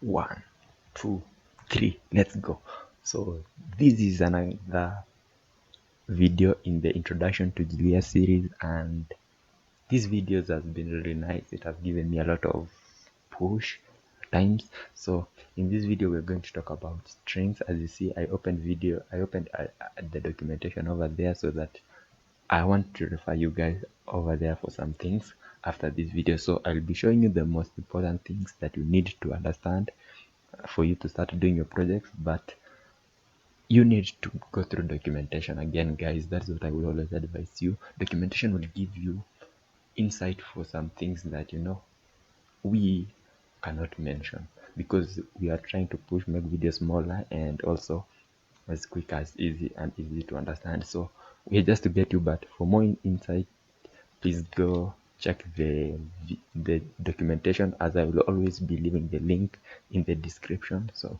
One, two, three, let's go. So this is another video in the introduction to Julia series, and these videos has been really nice. It has given me a lot of push times. So in this video we're going to talk about strings. As you see, I opened the documentation over there so that I want to refer you guys over there for some things after this video. So I'll be showing you the most important things that you need to understand for you to start doing your projects, but you need to go through documentation again, guys. That's what I will always advise you. Documentation will give you insight for some things that we cannot mention, because we are trying to make videos smaller and also as quick as easy to understand. So we're just to get you, but for more insight, please go check the documentation, as I will always be leaving the link in the description. So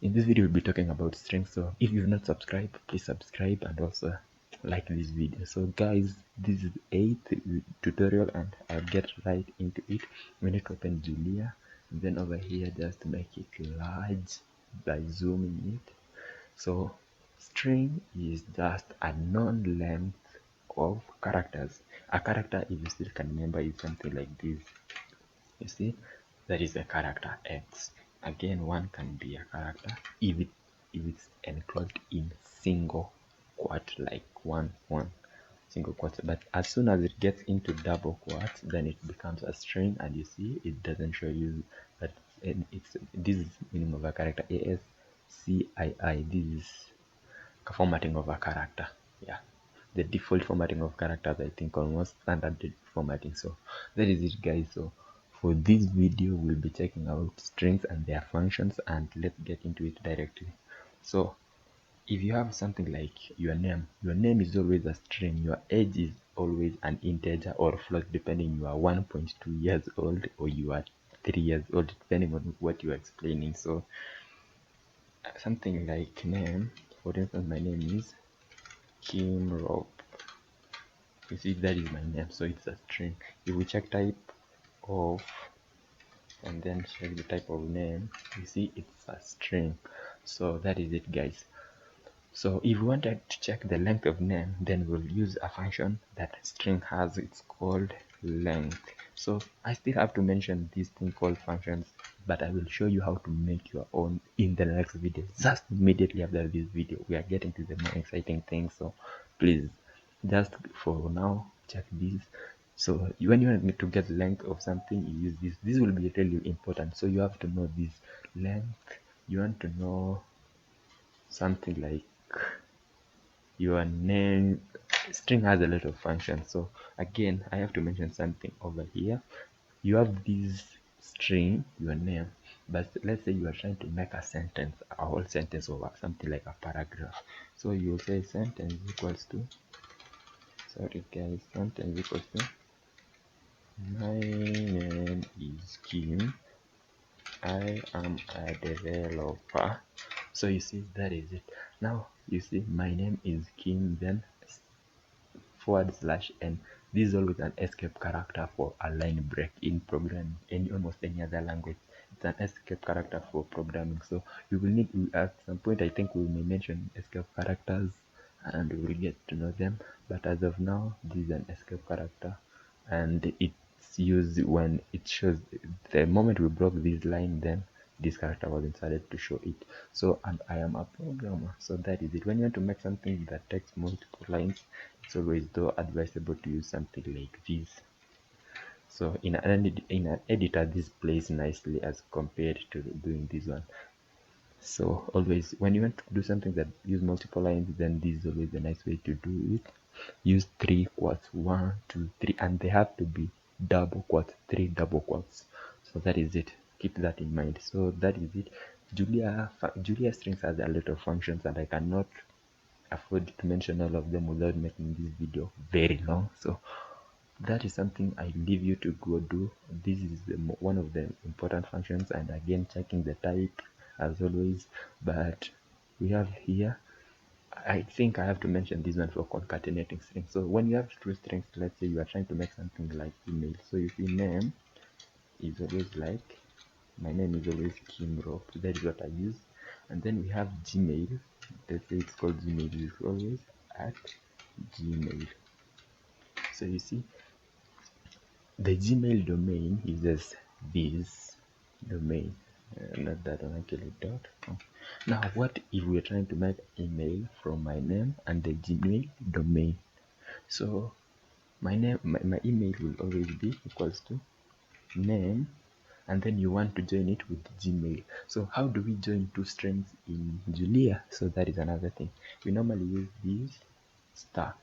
in this video we'll be talking about strings. So if you've not subscribed, please subscribe and also like this video. So guys, this is the 8th tutorial and I'll get right into it. We need to open Julia, and then over here just to make it large by zooming it. So string is just a known length of characters. A character, if you still can remember, is something like this. You see, that is a character X. Again, one can be a character if it's enclosed in single quote, like one single quote. But as soon as it gets into double quotes, then it becomes a string, and you see it doesn't show you that it's this is meaning of a character. ASCII. This is a formatting of a character. Yeah, the default formatting of characters, I think, almost standard formatting. So that is it, guys. So for this video we'll be checking out strings and their functions, and let's get into it directly. So if you have something like your name is always a string, your age is always an integer or float, depending you are 1.2 years old or you are 3 years old, depending on what you are explaining. So something like name, for instance, my name is Kim Rob. You see, that is my name, so it's a string. If we check type of and then check the type of name, you see it's a string. So that is it, guys. So if we wanted to check the length of name, then we'll use a function that string has. It's called length. So I still have to mention this thing called functions, but I will show you how to make your own in the next video. Just immediately after this video, we are getting to the more exciting things. So please, just for now, check this. So when you want to get length of something, you use this. This will be really important. So you have to know this length. You want to know something like your name. String has a lot of functions. So again, I have to mention something over here. You have this string, your name, but let's say you are trying to make a sentence, a whole sentence, or something like a paragraph. So you will say sentence equals to, sorry guys, sentence equals to, my name is Kim, I am a developer. So you see, that is it. Now you see my name is Kim, then /n. This is always an escape character for a line break in programming, almost any other language. It's an escape character for programming. So you will need, at some point, I think we may mention escape characters and we will get to know them. But as of now, this is an escape character, and it's used when it shows the moment we broke this line, then this character was inserted to show it. So, and I am a programmer, so that is it. When you want to make something that takes multiple lines, it's always though advisable to use something like this. So in an editor, this plays nicely as compared to doing this one. So always when you want to do something that use multiple lines, then this is always a nice way to do it. Use 3 quotes, 1, 2, 3, and they have to be double quotes, 3 double quotes. So that is it. Keep that in mind. So that is it. Julia strings has a lot of functions, and I cannot afford to mention all of them without making this video very long. So that is something I leave you to go do. This is one of the important functions, and again checking the type as always. But we have here, I think I have to mention this one for concatenating strings. So when you have two strings, let's say you are trying to make something like email, so you see name is always like my name is always Kimro, that is what I use. And then we have Gmail. Let's say it's called Gmail, it's always at Gmail. So you see, the Gmail domain uses this domain, not that one actually .com. Now, what if we're trying to make email from my name and the Gmail domain? So my name, my email will always be equals to name, and then you want to join it with Gmail. So how do we join two strings in Julia? So that is another thing. We normally use this star,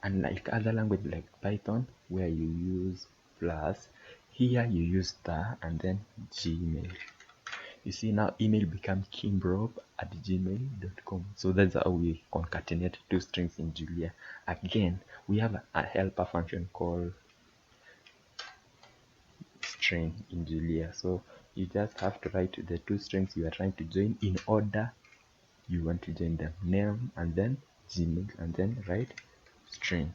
and like other language like Python where you use plus, here you use star and then Gmail. You see, now email becomes kimbrob@gmail.com. So that's how we concatenate two strings in Julia. Again, we have a helper function called string in Julia. So you just have to write the two strings you are trying to join in order you want to join them, name and then Gmail, and then write string.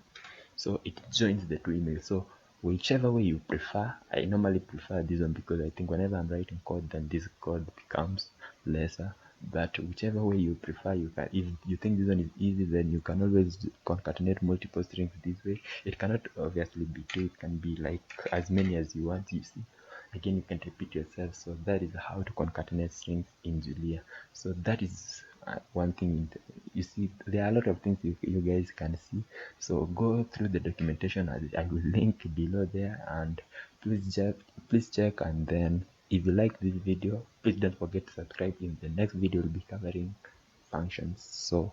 So it joins the two emails. So whichever way you prefer, I normally prefer this one because I think whenever I'm writing code, then this code becomes lesser. But whichever way you prefer, you can. If you think this one is easy, then you can always concatenate multiple strings this way. It cannot obviously be two, it can be like as many as you want, you see. Again, you can repeat yourself. So that is how to concatenate strings in Julia. So that is one thing. You see, there are a lot of things you guys can see. So go through the documentation. I will link below there, and please check. And then if you like this video, please don't forget to subscribe. In the next video we'll be covering functions. So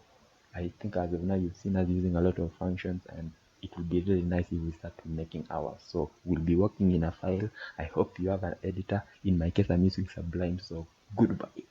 I think as of now you've seen us using a lot of functions, and it will be really nice if we start making ours. So we'll be working in a file. I hope you have an editor. In my case, I'm using Sublime. So goodbye.